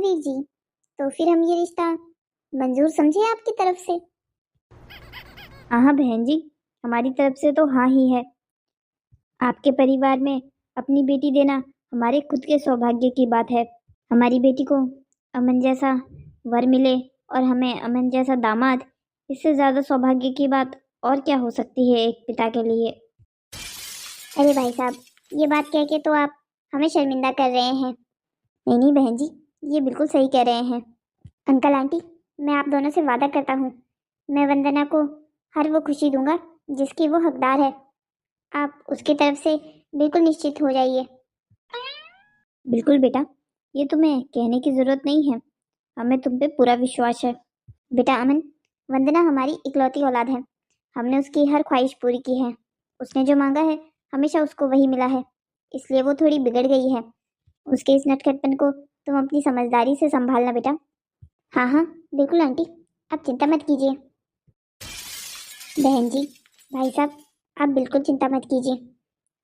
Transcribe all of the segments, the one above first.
रणवीर जी, तो फिर हम ये रिश्ता मंजूर समझे आपकी तरफ से? हाँ बहन जी, हमारी तरफ से तो हाँ ही है। आपके परिवार में अपनी बेटी देना हमारे खुद के सौभाग्य की बात है। हमारी बेटी को अमन जैसा वर मिले और हमें अमन जैसा दामाद, इससे ज़्यादा सौभाग्य की बात और क्या हो सकती है एक पिता के लिए। अरे भाई साहब, ये बात कह के तो आप हमें शर्मिंदा कर रहे हैं। नहीं नहीं बहन जी, ये बिल्कुल सही कह रहे हैं। अंकल आंटी, मैं आप दोनों से वादा करता हूँ, मैं वंदना को हर वो खुशी दूंगा जिसकी वो हकदार है। आप उसकी तरफ से बिल्कुल निश्चित हो जाइए। बिल्कुल बेटा, ये तुम्हें कहने की ज़रूरत नहीं है, हमें तुम पे पूरा विश्वास है। बेटा अमन, वंदना हमारी इकलौती औलाद है। हमने उसकी हर ख्वाहिश पूरी की है। उसने जो मांगा है हमेशा उसको वही मिला है, इसलिए वो थोड़ी बिगड़ गई है। उसके इस नटखटपन को तुम अपनी समझदारी से संभालना बेटा। हाँ हाँ बिल्कुल आंटी, आप चिंता मत कीजिए। बहन जी, भाई साहब, आप बिल्कुल चिंता मत कीजिए।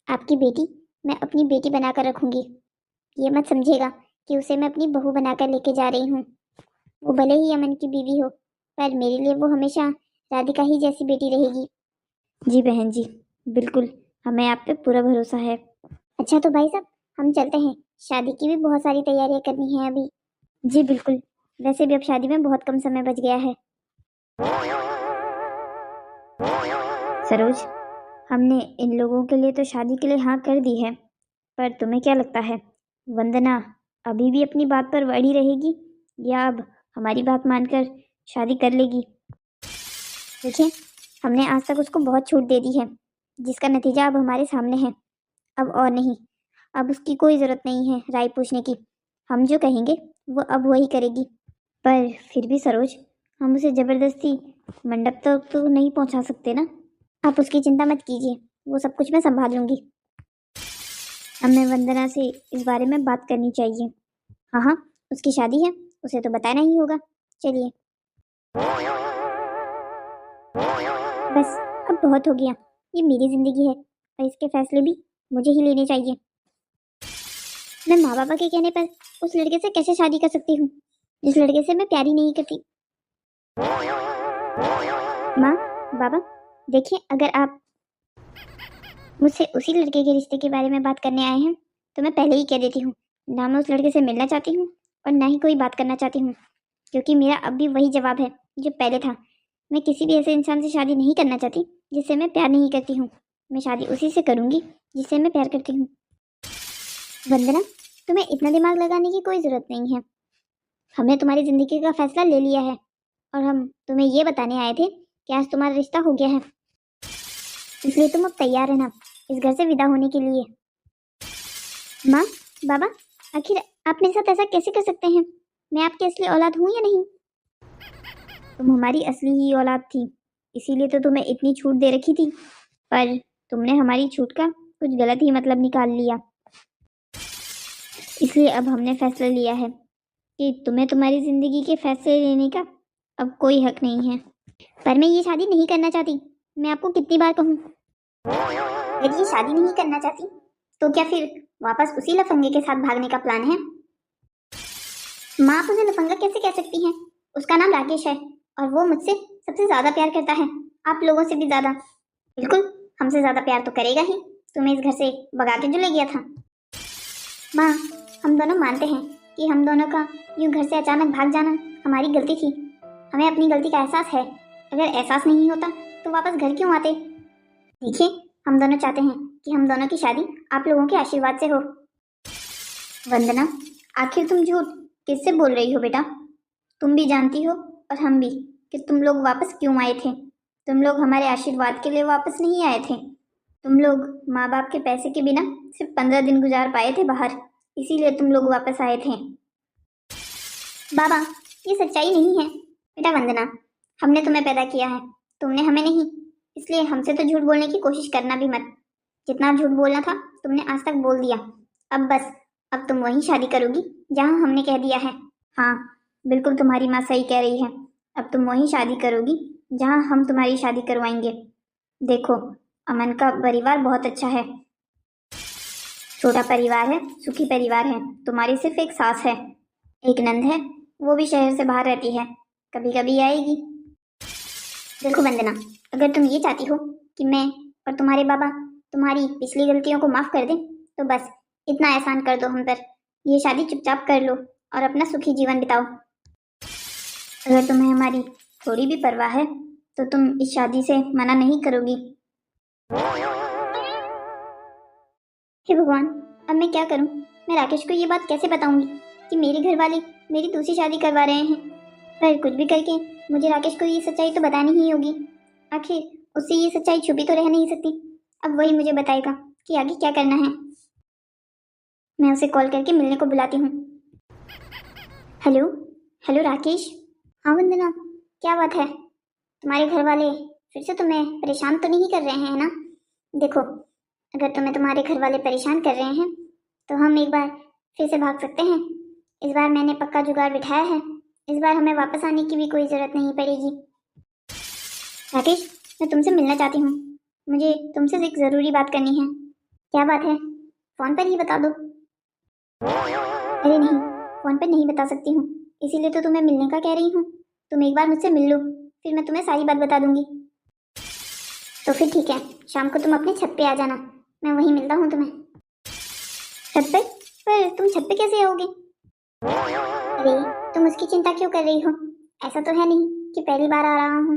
आपकी बेटी मैं अपनी बेटी बनाकर रखूंगी। ये मत समझिएगा कि उसे मैं अपनी बहू बनाकर लेके जा रही हूँ। वो भले ही अमन की बीवी हो, पर मेरे लिए वो हमेशा राधिका ही जैसी बेटी रहेगी। जी बहन जी, बिल्कुल, हमें आप पे पूरा भरोसा है। अच्छा तो भाई साहब, हम चलते हैं। शादी की भी बहुत सारी तैयारियां करनी है अभी। जी बिल्कुल, वैसे भी अब शादी में बहुत कम समय बच गया है। सरोज, हमने इन लोगों के लिए तो शादी के लिए हाँ कर दी है, पर तुम्हें क्या लगता है, वंदना अभी भी अपनी बात पर अड़ी रहेगी या अब हमारी बात मानकर शादी कर लेगी? देखिए, हमने आज तक उसको बहुत छूट दे दी है, जिसका नतीजा अब हमारे सामने है। अब और नहीं, अब उसकी कोई ज़रूरत नहीं है राय पूछने की। हम जो कहेंगे वो अब वही करेगी। पर फिर भी सरोज, हम उसे जबरदस्ती मंडप तक तो नहीं पहुंचा सकते ना। आप उसकी चिंता मत कीजिए, वो सब कुछ मैं संभाल लूंगी। हमें वंदना से इस बारे में बात करनी चाहिए। हाँ हाँ, उसकी शादी है, उसे तो बताना ही होगा। चलिए, बस अब बहुत हो गया। ये मेरी जिंदगी है और इसके फैसले भी मुझे ही लेने चाहिए। मैं माँ बाबा के कहने पर उस लड़के से कैसे शादी कर सकती हूँ जिस लड़के से मैं प्यार ही नहीं करती। माँ, बाबा, देखिए, अगर आप मुझसे उसी लड़के के रिश्ते के बारे में बात करने आए हैं तो मैं पहले ही कह देती हूँ, ना मैं उस लड़के से मिलना चाहती हूँ और ना ही कोई बात करना चाहती हूँ, क्योंकि मेरा अब भी वही जवाब है जो पहले था। मैं किसी भी ऐसे इंसान से शादी नहीं करना चाहती जिससे मैं प्यार नहीं करती हूँ। मैं शादी उसी से करूँगी जिससे मैं प्यार करती हूँ। वंदना, तुम्हें इतना दिमाग लगाने की कोई ज़रूरत नहीं है। हमने तुम्हारी ज़िंदगी का फैसला ले लिया है और हम तुम्हें ये बताने आए थे कि आज तुम्हारा रिश्ता हो गया है, इसलिए तुम अब तैयार रहना इस घर से विदा होने के लिए। माँ, बाबा, आखिर आप मेरे साथ ऐसा कैसे कर सकते हैं? मैं आपकी असली औलाद हूँ या नहीं? तुम हमारी असली ही औलाद थी, इसीलिए तो तुम्हें इतनी छूट दे रखी थी, पर तुमने हमारी छूट का कुछ गलत ही मतलब निकाल लिया। इसलिए अब हमने फैसला लिया है कि तुम्हें तुम्हारी जिंदगी के फैसले लेने का अब कोई हक नहीं है। पर मैं ये शादी नहीं करना चाहती। मैं आपको कितनी बार कहूँ, यदि ये शादी नहीं करना चाहती तो क्या फिर वापस उसी लफंगे के साथ भागने का प्लान है? माँ, आप उसे लफंगा कैसे कह सकती हैं? उसका नाम राकेश है और वो मुझसे सबसे ज्यादा प्यार करता है, आप लोगों से भी ज्यादा। बिल्कुल, हमसे ज्यादा प्यार तो करेगा ही। तुम्हें इस घर से भगा के जो ले गया था। माँ, हम दोनों मानते हैं कि हम दोनों का यूं घर से अचानक भाग जाना हमारी गलती थी। हमें अपनी गलती का एहसास है। अगर एहसास नहीं होता तो वापस घर क्यों आते? देखिए, हम दोनों चाहते हैं कि हम दोनों की शादी आप लोगों के आशीर्वाद से हो। वंदना, आखिर तुम झूठ किससे बोल रही हो बेटा? तुम भी जानती हो और हम भी कि तुम लोग वापस क्यों आए थे। तुम लोग हमारे आशीर्वाद के लिए वापस नहीं आए थे। तुम लोग माँ बाप के पैसे के बिना सिर्फ 15 दिन गुजार पाए थे बाहर, इसीलिए तुम लोग वापस आए थे। बाबा, ये सच्चाई नहीं है। बेटा वंदना, हमने तुम्हें पैदा किया है, तुमने हमें नहीं, इसलिए हमसे तो झूठ बोलने की कोशिश करना भी मत। जितना झूठ बोलना था तुमने आज तक बोल दिया। अब बस, अब तुम वहीं शादी करोगी जहाँ हमने कह दिया है। हाँ, बिल्कुल तुम्हारी माँ सही कह रही है, अब तुम वहीं शादी करोगी जहाँ हम तुम्हारी शादी करवाएंगे। देखो, अमन का परिवार बहुत अच्छा है, छोटा परिवार है, सुखी परिवार है, तुम्हारी सिर्फ एक सास है। एक नंद है, वो भी शहर से बाहर रहती है, कभी कभी आएगी। देखो वंदना, अगर तुम ये चाहती हो कि मैं और तुम्हारे बाबा तुम्हारी पिछली गलतियों को माफ कर दें, तो बस इतना एहसान कर दो हम पर, ये शादी चुपचाप कर लो और अपना सुखी जीवन बिताओ। अगर तुम्हें हमारी थोड़ी भी परवाह है तो तुम इस शादी से मना नहीं करोगी। हे भगवान, अब मैं क्या करूं? मैं राकेश को ये बात कैसे बताऊंगी कि मेरे घर वाले मेरी दूसरी शादी करवा रहे हैं? पर कुछ भी करके मुझे राकेश को ये सच्चाई तो बतानी ही होगी। आखिर उससे ये सच्चाई छुपी तो रह नहीं सकती। अब वही मुझे बताएगा कि आगे क्या करना है। मैं उसे कॉल करके मिलने को बुलाती हूँ। Hello hello Rakesh. हाँ वंदना, क्या बात है? तुम्हारे घर वाले फिर से तुम्हें परेशान तो नहीं कर रहे हैं ना? देखो, अगर तुम्हें तुम्हारे घर वाले परेशान कर रहे हैं तो हम एक बार फिर से भाग सकते हैं। इस बार मैंने पक्का जुगाड़ बिठाया है, इस बार हमें वापस आने की भी कोई जरूरत नहीं पड़ेगी। राकेश, मैं तुमसे मिलना चाहती हूँ, मुझे तुमसे एक जरूरी बात करनी है। क्या बात है? फोन पर ही बता दो। अरे नहीं, फोन पर नहीं बता सकती हूँ, इसीलिए तो तुम्हें मिलने का कह रही हूँ। तुम एक बार मुझसे मिल लो, फिर मैं तुम्हें सारी बात बता दूंगी। तो फिर ठीक है, शाम को तुम अपने छत पे आ जाना, मैं वहीं मिलता हूँ तुम्हें। छत पे? पर तुम छत पे कैसे आओगे? अरे, तुम उसकी चिंता क्यों कर रही हो? ऐसा तो है नहीं कि पहली बार आ रहा हूँ।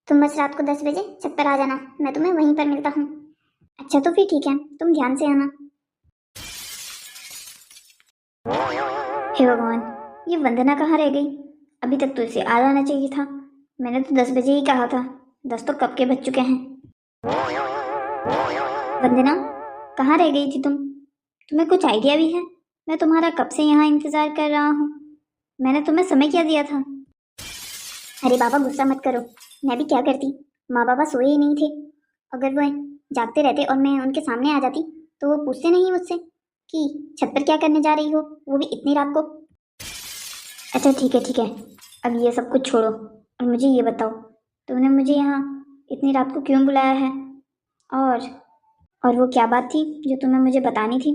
तुम बस रात को 10 बजे छत पर आ जाना, मैं तुम्हें वहीं पर मिलता हूँ। अच्छा तो फिर ठीक है, तुम ध्यान से आना। हे भगवान, ये वंदना कहाँ रह गई? अभी तक तो इसे आ जाना चाहिए था। मैंने तो 10 बजे ही कहा था, 10 तो कब के बज चुके हैं। वंदना, कहाँ रह गई थी तुम? तुम्हें कुछ आइडिया भी है? मैं तुम्हारा कब से यहाँ इंतजार कर रहा हूँ। मैंने तुम्हें समय क्या दिया था? अरे बाबा, गुस्सा मत करो, मैं भी क्या करती, माँ बाबा सोए ही नहीं थे। अगर वह जागते रहते और मैं उनके सामने आ जाती तो वो पूछते नहीं मुझसे कि छत पर क्या करने जा रही हो, वो भी इतनी रात को। अच्छा ठीक है ठीक है, अब ये सब कुछ छोड़ो और मुझे ये बताओ, तुमने मुझे यहाँ इतनी रात को क्यों बुलाया है? और और वो क्या बात थी जो तुम्हें मुझे बतानी थी,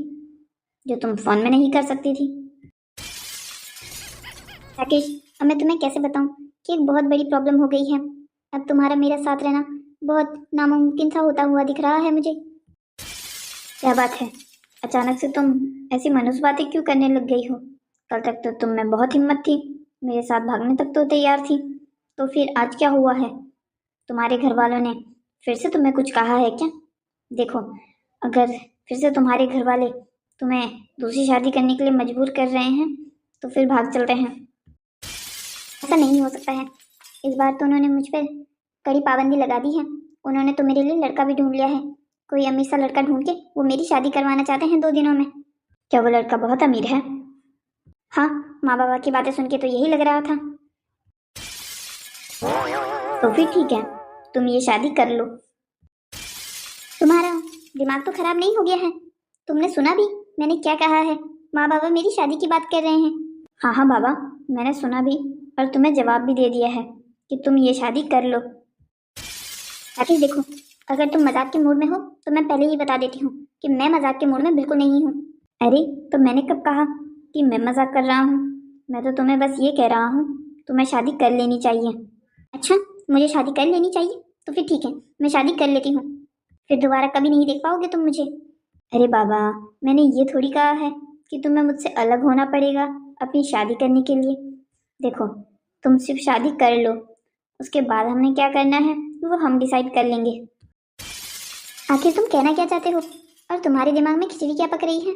जो तुम फोन में नहीं कर सकती थी? राकेश, अब मैं तुम्हें कैसे बताऊं कि एक बहुत बड़ी प्रॉब्लम हो गई है। अब तुम्हारा मेरा साथ रहना बहुत नामुमकिन सा होता हुआ दिख रहा है मुझे। क्या बात है, अचानक से तुम ऐसी मनुष्य बातें क्यों करने लग गई हो? कल तक तो तुम में बहुत हिम्मत थी, मेरे साथ भागने तक तो तैयार थी, तो फिर आज क्या हुआ है? तुम्हारे घर वालों ने फिर से तुम्हें कुछ कहा है क्या? देखो, अगर फिर से तुम्हारे घर वाले तुम्हें दूसरी शादी करने के लिए मजबूर कर रहे हैं तो फिर भाग चलते हैं। ऐसा नहीं हो सकता है, इस बार तो उन्होंने मुझ पर कड़ी पाबंदी लगा दी है। उन्होंने तो मेरे लिए लड़का भी ढूंढ लिया है, कोई अमीर सा लड़का ढूंढ के वो मेरी शादी करवाना चाहते हैं 2 दिनों में। क्या वो लड़का बहुत अमीर है? हाँ, माँ बाबा की बातें सुन के तो यही लग रहा था। तो फिर ठीक है, तुम ये शादी कर लो। तुम्हारा दिमाग तो खराब नहीं हो गया है? तुमने सुना भी मैंने क्या कहा है? माँ बाबा मेरी शादी की बात कर रहे हैं। हाँ हाँ बाबा, मैंने सुना भी और तुम्हें जवाब भी दे दिया है कि तुम ये शादी कर लो। ताकि देखो, अगर तुम मजाक के मूड में हो तो मैं पहले ही बता देती हूँ कि मैं मजाक के मूड में बिल्कुल नहीं हूँ। अरे, तो मैंने कब कहा कि मैं मजाक कर रहा हूँ? मैं तो तुम्हें बस ये कह रहा हूँ, तुम्हें शादी कर लेनी चाहिए। अच्छा, मुझे शादी कर लेनी चाहिए? तो फिर ठीक है, मैं शादी कर लेती हूँ, फिर दोबारा कभी नहीं देख पाओगे तुम मुझे। अरे बाबा, मैंने ये थोड़ी कहा है कि तुम्हें मुझसे अलग होना पड़ेगा अपनी शादी करने के लिए। देखो, तुम सिर्फ शादी कर लो, उसके बाद हमने क्या करना है वो हम डिसाइड कर लेंगे। आखिर तुम कहना क्या चाहते हो और तुम्हारे दिमाग में खिचड़ी क्या पक रही है?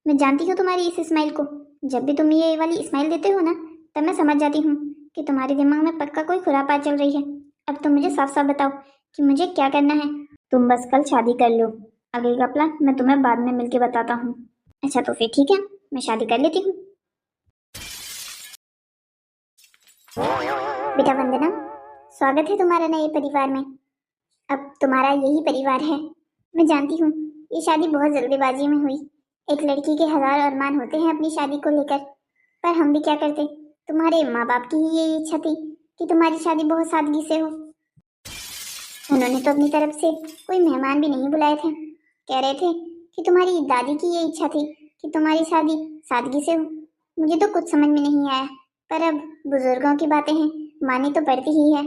मैं जानती हूँ तुम्हारी इस स्माइल को, जब भी तुम ये वाली स्माइल देते हो ना, तब मैं समझ जाती हूँ कि तुम्हारे दिमाग में पक्का कोई खुरापात चल रही है। अब तुम मुझे साफ साफ बताओ कि मुझे क्या करना है। तुम बस कल शादी कर लो, आगे का प्लान मैं तुम्हें बाद में मिलके बताता हूँ। अच्छा तो फिर ठीक है, मैं शादी कर लेती हूँ। बेटा वंदना, स्वागत है तुम्हारा नए परिवार में। अब तुम्हारा यही परिवार है। मैं जानती हूँ ये शादी बहुत जल्दीबाजी में हुई, एक लड़की के हजार अरमान होते हैं अपनी शादी को लेकर, पर हम भी क्या करते, तुम्हारे माँ बाप की ही ये इच्छा थी कि तुम्हारी शादी बहुत सादगी से हो। उन्होंने तो अपनी तरफ से कोई मेहमान भी नहीं बुलाए थे, कह रहे थे कि तुम्हारी दादी की ये इच्छा थी कि तुम्हारी शादी सादगी से हो। मुझे तो कुछ समझ में नहीं आया, पर अब बुजुर्गों की बातें हैं, माननी तो पड़ती ही है।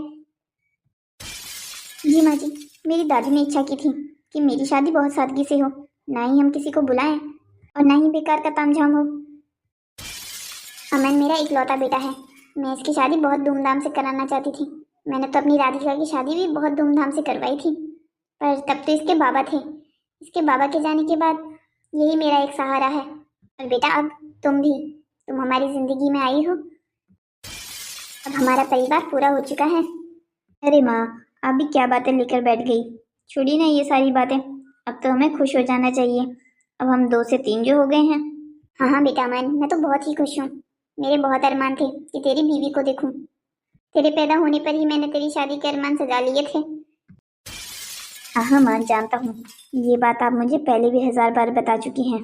जी माँ जी, मेरी दादी ने इच्छा की थी कि मेरी शादी बहुत सादगी से हो, ना ही हम किसी को बुलाएं और ना ही बेकार का तामझाम हो। अमन मेरा इकलौता बेटा है, मैं इसकी शादी बहुत धूमधाम से कराना चाहती थी। मैंने तो अपनी राधिका की शादी भी बहुत धूमधाम से करवाई थी, पर तब तो इसके बाबा थे। इसके बाबा के जाने के बाद यही मेरा एक सहारा है। और बेटा अब तुम हमारी जिंदगी में आई हो। अब हमारा परिवार पूरा हो चुका है। अरे माँ, आप भी क्या बातें लेकर बैठ गई। छोड़िए ना ये सारी बातें, अब तो हमें खुश हो जाना चाहिए। अब हम 2 से 3 जो हो गए हैं। हाँ हाँ बेटा अमन, मैं तो बहुत ही खुश हूँ। मेरे बहुत अरमान थे कि तेरी बीवी को देखूं। तेरे पैदा होने पर ही मैंने तेरी शादी के अरमान सजा लिए थे। हाँ हाँ माँ, जानता हूँ। ये बात आप मुझे पहले भी 1000 बार बता चुकी हैं।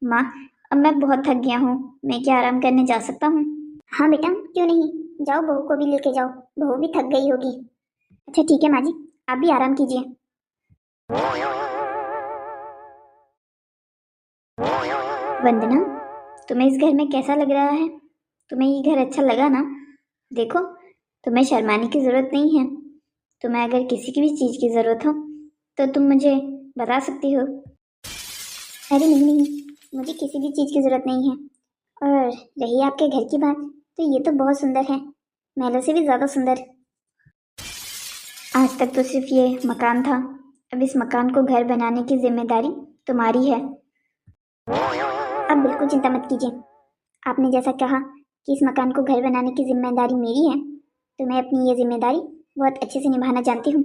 माँ, अब मैं बहुत थक गया हूँ, मैं क्या आराम करने जा सकता हूँ? हाँ बेटा, क्यों नहीं, जाओ बहू को भी लेके जाओ, बहू भी थक गई होगी। अच्छा ठीक है माँ जी, आप भी आराम कीजिए। वंदना, तुम्हें इस घर में कैसा लग रहा है? तुम्हें ये घर अच्छा लगा ना? देखो, तुम्हें शर्माने की ज़रूरत नहीं है। तुम्हें अगर किसी की भी चीज़ की ज़रूरत हो तो तुम मुझे बता सकती हो। अरे नहीं नहीं, मुझे किसी भी चीज़ की ज़रूरत नहीं है। और रही आपके घर की बात, तो ये तो बहुत सुंदर है, महलों से भी ज़्यादा सुंदर। आज तक तो सिर्फ ये मकान था, अब इस मकान को घर बनाने की जिम्मेदारी तुम्हारी है। आप बिल्कुल चिंता मत कीजिए। आपने जैसा कहा कि इस मकान को घर बनाने की जिम्मेदारी मेरी है, तो मैं अपनी ये जिम्मेदारी बहुत अच्छे से निभाना जानती हूँ।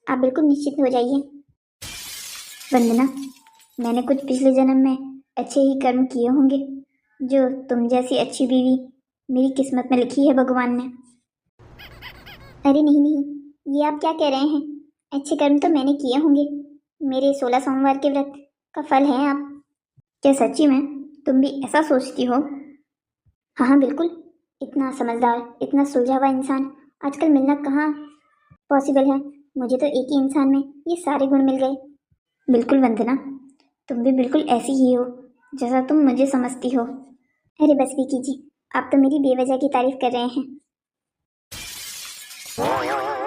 आप बिल्कुल निश्चित हो जाइए। वंदना, मैंने कुछ पिछले जन्म में अच्छे ही कर्म किए होंगे, जो तुम जैसी अच्छी बीवी मेरी किस्मत में लिखी है भगवान ने। अरे नहीं नहीं, ये आप क्या कह रहे हैं? अच्छे कर्म तो मैंने किए होंगे, मेरे 16 सोमवार के व्रत का फल है आप। क्या सच्ची में तुम भी ऐसा सोचती हो? हाँ हाँ बिल्कुल, इतना समझदार, इतना सुलझा हुआ इंसान आजकल मिलना कहाँ पॉसिबल है। मुझे तो एक ही इंसान में ये सारे गुण मिल गए। बिल्कुल वंदना, तुम भी बिल्कुल ऐसी ही हो जैसा तुम मुझे समझती हो। अरे बस भी कीजिए, आप तो मेरी बेवजह की तारीफ कर रहे हैं।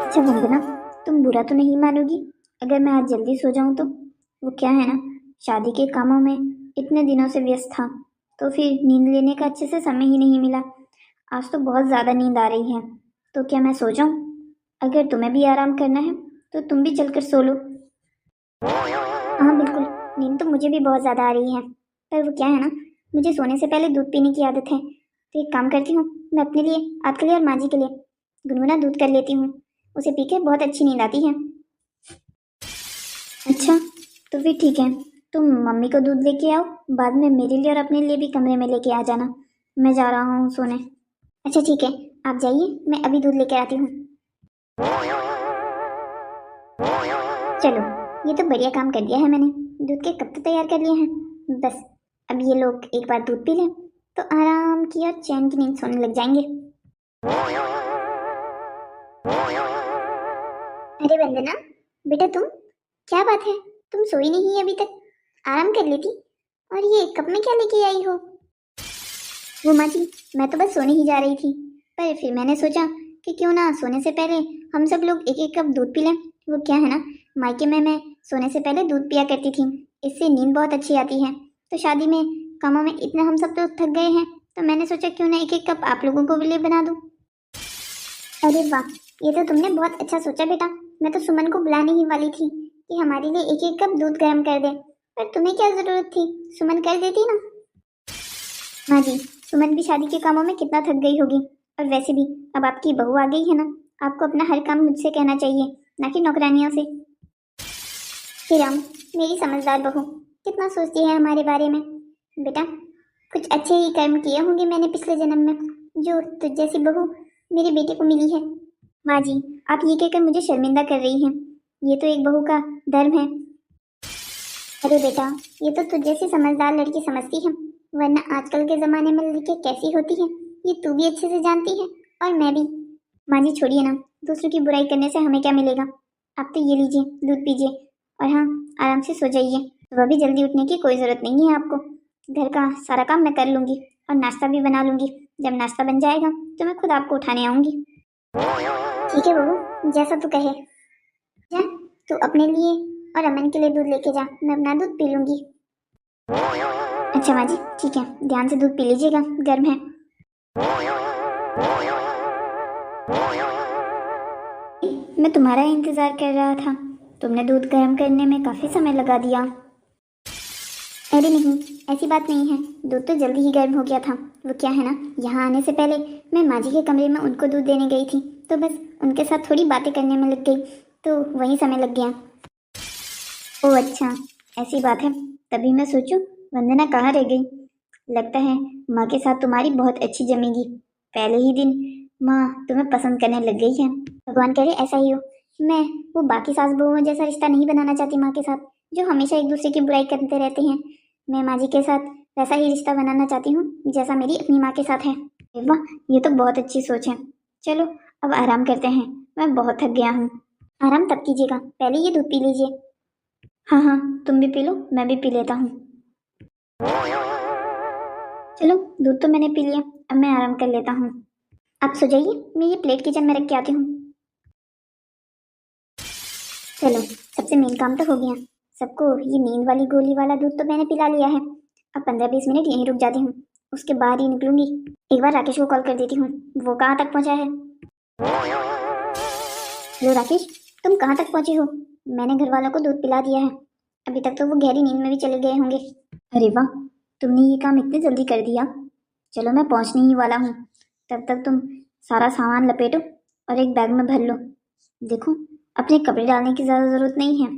अच्छा वंदना, तुम बुरा तो नहीं मानोगी अगर मैं आज जल्दी सो जाऊं तो? वो क्या है ना, शादी के कामों में इतने दिनों से व्यस्त था, तो फिर नींद लेने का अच्छे से समय ही नहीं मिला। आज तो बहुत ज़्यादा नींद आ रही है, तो क्या मैं सो जाऊं? अगर तुम्हें भी आराम करना है तो तुम भी चलकर सो लो। हाँ बिल्कुल, नींद तो मुझे भी बहुत ज़्यादा आ रही है, पर वो क्या है ना, मुझे सोने से पहले दूध पीने की आदत है। तो एक काम करती हूँ, मैं अपने लिए, आपके लिए और माँ जी के लिए गुनगुना दूध कर लेती हूँ, उसे पी के बहुत अच्छी नींद आती है। अच्छा, तो फिर ठीक है, तुम मम्मी को दूध लेके आओ, बाद में मेरे लिए और अपने लिए भी कमरे में लेके आ जाना। मैं जा रहा हूँ सोने। अच्छा ठीक है, आप जाइए, मैं अभी दूध लेकर आती हूँ। चलो, ये तो बढ़िया काम कर दिया है मैंने, दूध के कप तो तैयार कर लिए हैं। बस अब ये लोग एक बार दूध पी लें तो आराम की और चैन की नींद सोने लग जाएंगे। अरे वंदना, बेटा तुम, क्या बात है, तुम सोई नहीं अभी तक? आराम कर लेती। और ये कप में क्या लेके आई हो? वो माँ जी, मैं तो बस सोने ही जा रही थी, पर फिर मैंने सोचा कि क्यों ना सोने से पहले हम सब लोग एक एक कप दूध पी लें। वो क्या है ना, मायके में मैं सोने से पहले दूध पिया करती थी, इससे नींद बहुत अच्छी आती है। तो शादी में कामों में इतना हम सब तो थक गए हैं, तो मैंने सोचा क्यों ना एक एक कप आप लोगों को भी लिए बना दूँ। अरे वाह, ये तो तुमने बहुत अच्छा सोचा बेटा। मैं तो सुमन को बुलाने ही वाली थी कि हमारे लिए एक एक कप दूध गर्म कर दे, पर तुम्हें क्या जरूरत थी, सुमन कर देती ना। हाँ जी, सुमन भी शादी के कामों में कितना थक गई होगी, और वैसे भी अब आपकी बहू आ गई है ना, आपको अपना हर काम मुझसे कहना चाहिए, ना कि नौकरानियों से। हे राम, मेरी समझदार बहू कितना सोचती है हमारे बारे में। बेटा, कुछ अच्छे ही कर्म किए होंगे मैंने पिछले जन्म में, जो तुझ जैसी बहू मेरे बेटे को मिली है। माँ जी, आप ये कहकर मुझे शर्मिंदा कर रही हैं, ये तो एक बहू का धर्म है। अरे बेटा, ये तो तुझ जैसी समझदार लड़की समझती है, वरना आजकल के ज़माने में लड़कियाँ कैसी होती हैं ये तू भी अच्छे से जानती है, और मैं भी। माँ जी छोड़िए ना, दूसरों की बुराई करने से हमें क्या मिलेगा। आप तो ये लीजिए, दूध पीजिए, और हाँ, आराम से सो जाइए। सुबह भी जल्दी उठने की कोई ज़रूरत नहीं है आपको, घर का सारा काम मैं कर लूँगी, और नाश्ता भी बना लूँगी। जब नाश्ता बन जाएगा तो मैं खुद आपको उठाने आऊँगी। ठीक है बबू, जैसा तू कहे। जा, तू अपने लिए और अमन के लिए दूध लेके जा, मैं अपना दूध पी लूँगी। अच्छा माँ जी, ठीक है, ध्यान से दूध पी लीजिएगा, गर्म है। मैं तुम्हारा इंतजार कर रहा था, तुमने दूध गर्म करने में काफी समय लगा दिया। अरे नहीं, ऐसी बात नहीं है, दूध तो जल्दी ही गर्म हो गया था। वो क्या है ना, यहाँ आने से पहले मैं माँ जी के कमरे में उनको दूध देने गई थी, तो बस उनके साथ थोड़ी बातें करने में लग गई, तो वहीं समय लग गया। ओह अच्छा, ऐसी बात है, तभी मैं सोचूं वंदना कहाँ रह गई। लगता है माँ के साथ तुम्हारी बहुत अच्छी जमेगी, पहले ही दिन माँ तुम्हें पसंद करने लग गई है। भगवान करे ऐसा ही हो। मैं वो बाकी सास बहुओं जैसा रिश्ता नहीं बनाना चाहती माँ के साथ, जो हमेशा एक दूसरे की बुराई करते रहते हैं। मैं माँ जी के साथ वैसा ही रिश्ता बनाना चाहती हूँ जैसा मेरी अपनी माँ के साथ है। वाह, ये तो बहुत अच्छी सोच है। चलो अब आराम करते हैं, मैं बहुत थक गया हूँ। आराम तब कीजिएगा, पहले ये दूध पी लीजिए। हाँ हाँ, तुम भी पी लो, मैं भी पी लेता हूँ। चलो, दूध तो मैंने पी लिया, अब मैं आराम कर लेता हूँ। आप सो जाइए, मैं ये प्लेट किचन में रख के आती हूँ। चलो, सबसे मेन काम तो हो गया। सबको ये नींद वाली गोली वाला दूध तो मैंने पिला लिया है। अब 15-20 मिनट यहीं रुक जाती हूँ, उसके बाद ही निकलूंगी। एक बार राकेश को कॉल कर देती हूँ, वो कहाँ तक पहुँचा है। हेलो राकेश, तुम कहाँ तक पहुँचे हो? मैंने घर वालों को दूध पिला दिया है, अभी तक तो वो गहरी नींद में भी चले गए होंगे। अरे वाह, तुमने ये काम इतने जल्दी कर दिया। चलो मैं पहुँचने ही वाला हूँ, तब तक तुम सारा सामान लपेटो और एक बैग में भर लो। देखो, अपने कपड़े डालने की ज़्यादा ज़रूरत नहीं है,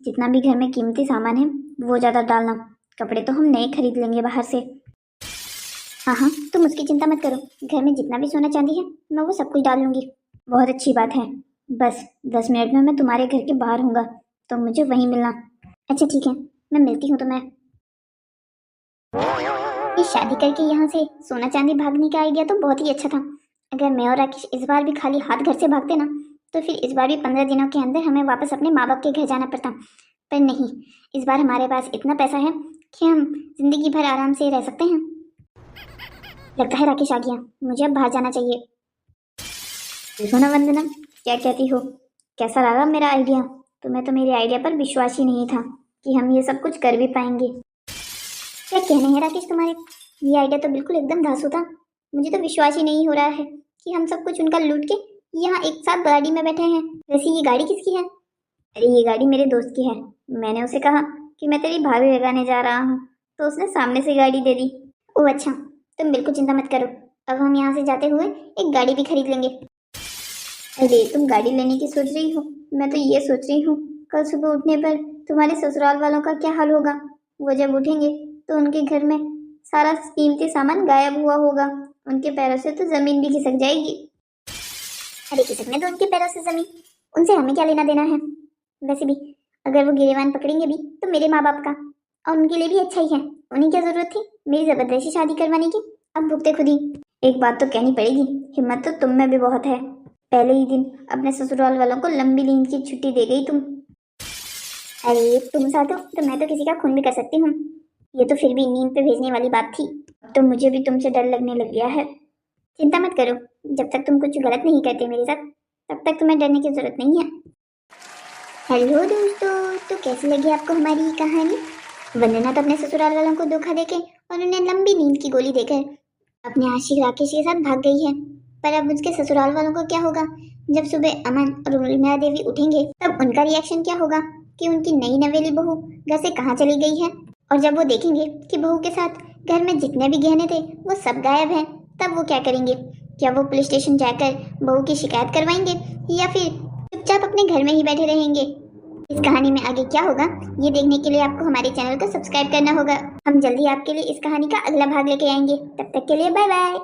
जितना भी घर में कीमती सामान है वो ज़्यादा डालना। कपड़े तो हम नए खरीद लेंगे बाहर से। हाँ हाँ, तुम उसकी चिंता मत करो, घर में जितना भी सोना चांदी है मैं वो सब कुछ डाल लूँगी। बहुत अच्छी बात है, बस 10 मिनट में मैं तुम्हारे घर के बाहर हूँगा, तो मुझे वहीं मिलना। अच्छा ठीक है, मैं मिलती हूँ तुम्हें। ये शादी करके यहाँ से सोना चांदी भागने का आइडिया तो बहुत ही अच्छा था। अगर मैं और राकेश इस बार भी खाली हाथ घर से भागते ना, तो फिर इस बार भी 15 दिनों के अंदर हमें वापस अपने माँ बाप के घर जाना पड़ता। पर नहीं, इस बार हमारे पास इतना पैसा है कि हम जिंदगी भर आराम से रह सकते हैं। लगता है राकेश आ गया, मुझे अब बाहर जाना चाहिए। देखो ना वंदना, क्या कहती हो, कैसा लगा मेरा आइडिया? तुम्हें तो मेरे आइडिया पर विश्वास ही नहीं था कि हम ये सब कुछ कर भी पाएंगे। क्या कहने हैं राकेश तुम्हारे, ये आइडिया तो बिल्कुल एकदम धांसू था। मुझे तो विश्वास ही नहीं हो रहा है कि हम सब कुछ उनका लूट के यहाँ एक साथ गाड़ी में बैठे हैं। वैसे ये गाड़ी किसकी है? अरे ये गाड़ी मेरे दोस्त की है। मैंने उसे कहा कि मैं तेरी भाभी लगाने जा रहा हूँ, तो उसने सामने से गाड़ी दे दी। ओह अच्छा, तुम बिल्कुल चिंता मत करो, अब हम यहाँ से जाते हुए एक गाड़ी भी खरीद लेंगे। अरे तुम गाड़ी लेने की सोच रही हो, मैं तो ये सोच रही हूँ कल सुबह उठने पर तुम्हारे ससुराल वालों का क्या हाल होगा। वो जब उठेंगे तो उनके घर में सारा कीमती सामान गायब हुआ होगा, उनके पैरों से तो जमीन भी खिसक जाएगी। अरे खिसकने दो उनके पैरों से जमीन, उनसे हमें क्या लेना देना है। वैसे भी अगर वो गिरेबान पकड़ेंगे भी तो मेरे माँ बाप का, और उनके लिए भी अच्छा ही है। उन्हें क्या जरूरत थी मेरी जबरदस्ती शादी करवाने की, अब भुगते खुद ही। एक बात तो कहनी पड़ेगी, हिम्मत तो तुम में भी बहुत है। पहले ही दिन अपने ससुराल वालों को लंबी नींद की छुट्टी दे गई तुम। अरे तुम साथ हो तो मैं तो किसी का खून भी कर सकती हूँ, ये तो फिर भी नींद पे भेजने वाली बात थी। तो मुझे भी तुमसे डर लगने लग गया है। चिंता मत करो, जब तक तुम कुछ गलत नहीं करते मेरे साथ, तब तक तुम्हें डरने की जरूरत नहीं है। हेलो दोस्तों, तो कैसी लगी आपको हमारी ये कहानी? वंदना तो अपने ससुराल वालों को धोखा देके और उन्हें लंबी नींद की गोली देकर अपने आशिक राकेश के साथ भाग गई है। पर अब उसके ससुराल वालों को क्या होगा? जब सुबह अमन और उर्मिला देवी उठेंगे तब उनका रिएक्शन क्या होगा कि उनकी नई नवेली बहू घर से कहाँ चली गई है। और जब वो देखेंगे कि बहू के साथ घर में जितने भी गहने थे वो सब गायब हैं, तब वो क्या करेंगे? क्या वो पुलिस स्टेशन जाकर बहू की शिकायत करवाएंगे या फिर चुपचाप अपने घर में ही बैठे रहेंगे? इस कहानी में आगे क्या होगा ये देखने के लिए आपको हमारे चैनल को सब्सक्राइब करना होगा। हम जल्दी आपके लिए इस कहानी का अगला भाग लेके आएंगे, तब तक के लिए बाय बाय।